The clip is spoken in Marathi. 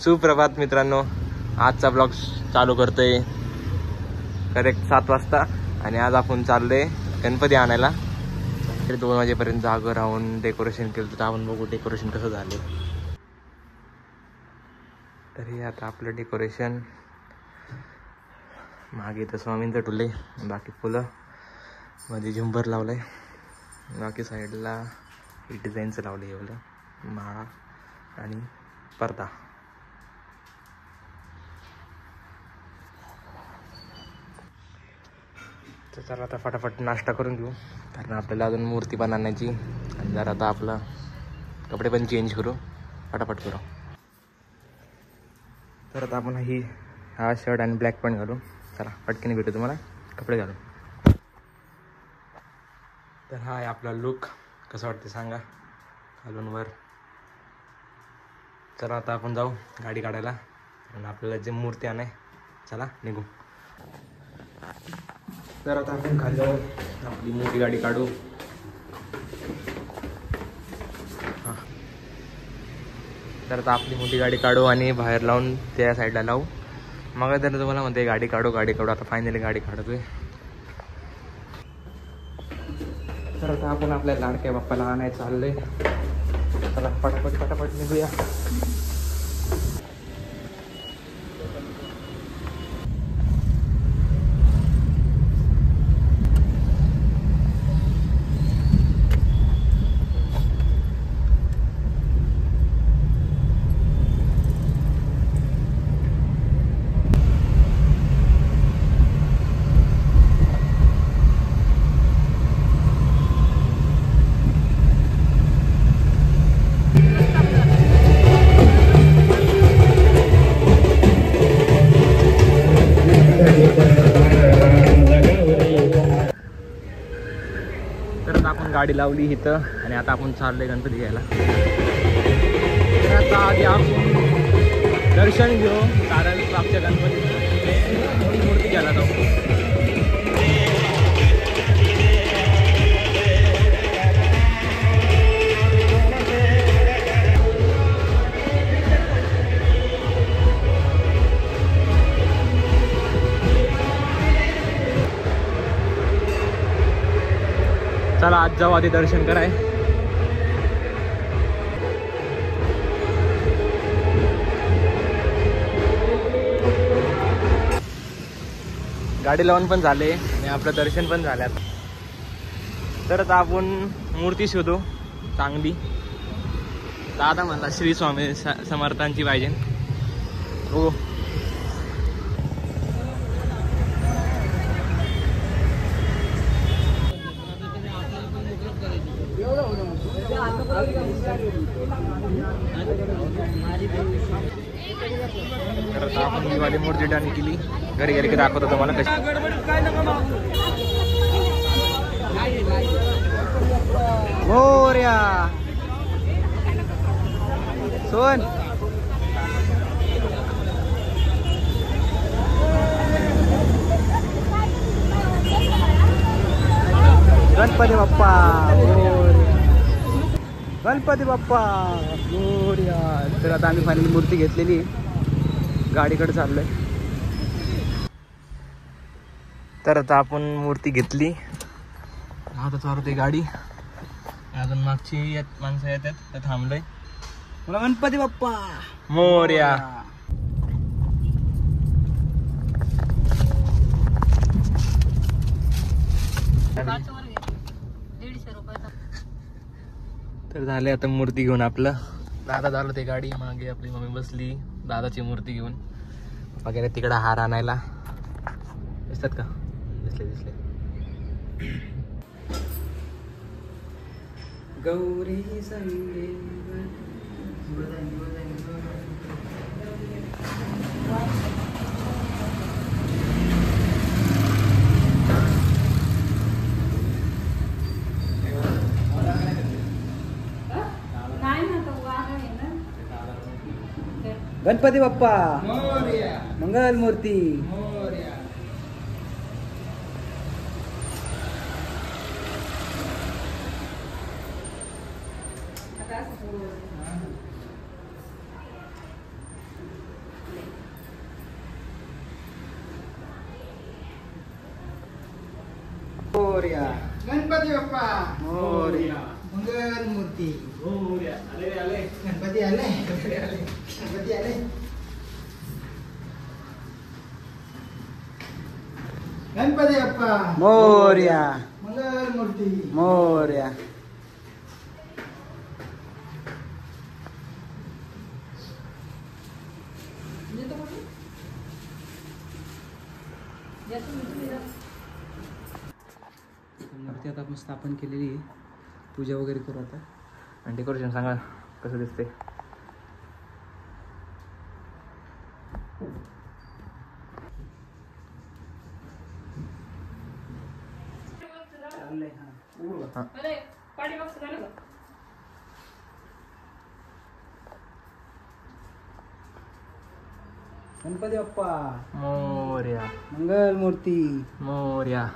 सुप्रभात मित्रांनो, आजचा ब्लॉग चालू करतोय करेक्ट 7 वाजता आणि आज आपण चाललोय गणपती आणायला. 2 वाजेपर्यंत जागं राहून डेकोरेशन केलं तर आपण बघू डेकोरेशन कसं झालं. तरी आता आपलं डेकोरेशन मागे तर स्वामींचं टुले, बाकी फुलं मध्ये झुंबर लावलंय, बाकी साईडला डिझाईनचं लावलं एवढं माळा आणि पडदा. तर चला आता फटाफट नाश्ता करून घेऊ, कारण आपल्याला अजून मूर्ती पण आणायची आणि जरा आता आपलं कपडे पण चेंज करू, फटाफट करू. तर आता आपण हा शर्ट आणि ब्लॅक पॅन्ट घालू. चला पटकन भेटू तुम्हाला कपडे घालू. तर हा आहे आपला लुक, कसं वाटते सांगा घालून वर. चला आता आपण जाऊ गाडी काढायला आणि आपल्याला जे मूर्ती आणाय, चला निघू. तर आता आपण खाली जाऊ, आपली मोठी गाडी काढू. हां, तर आता आपली मोठी गाडी काढू आणि बाहेर लावून त्या साईडला लावू. मग तर तुम्हाला म्हणते गाडी काढू. आता फायनली गाडी काढतोय. तर आता आपण आपल्या लाडक्या बाप्पाला आणायला चाललोय. चला पटापट निघूया. तर आपण गाडी लावली इथं आणि आता आपण चाललोय गणपती घ्यायला. तर आता आधी आपण दर्शन घेऊ, कारण आमच्या गणपती मूर्ती घ्यायला जाऊ. चला आज जाऊ आधी दर्शन कराय. गाडी लावून पण झाले आणि आपलं दर्शन पण झाल्यात. तर आता आपण मूर्ती शोधू चांगली. दादा म्हणला श्री स्वामी समर्थांची पाहिजे. हो, तर आता आपण ही वाली मूर्ती डानी केली. घरी गेली की दाखवतो तुम्हाला कशी. मोरया सोन गणपती बाप्पा मोरया, गणपती बाप्पा मोरया. तर आता आम्ही फायनली मूर्ती घेतलेली, गाडीकडे चाललोय. तर आता आपण मूर्ती घेतली, आता चालवते गाडी. अजून मागची माणसं येतात तर थांबलोय. मला गणपती बाप्पा मोरया. तर झाले आता मूर्ती घेऊन आपलं. दादा झालं ते गाडी मागे, आपली मम्मी बसली दादाची मूर्ती घेऊन. वगैरे तिकडे हार आणायला. दिसतात का? दिसले. गौरी संगे गणपती बाप्पा मंगल मूर्ती. मोरया. गणपती बाप्पा मोरया. मंगल मूर्ती. मोरया. आले आले. गणपती आले. गणपती आले. गणपती बाप्पा मोरया. मंगल मूर्ती. मोरया. मूर्ती आता आपण स्थापन केलेली आहे. पूजा वगैरे करू आता. आणि डेकोरेशन सांगा कसं दिसते. गणपती बाप्पा मोरया. मंगल मूर्ती. मोरया.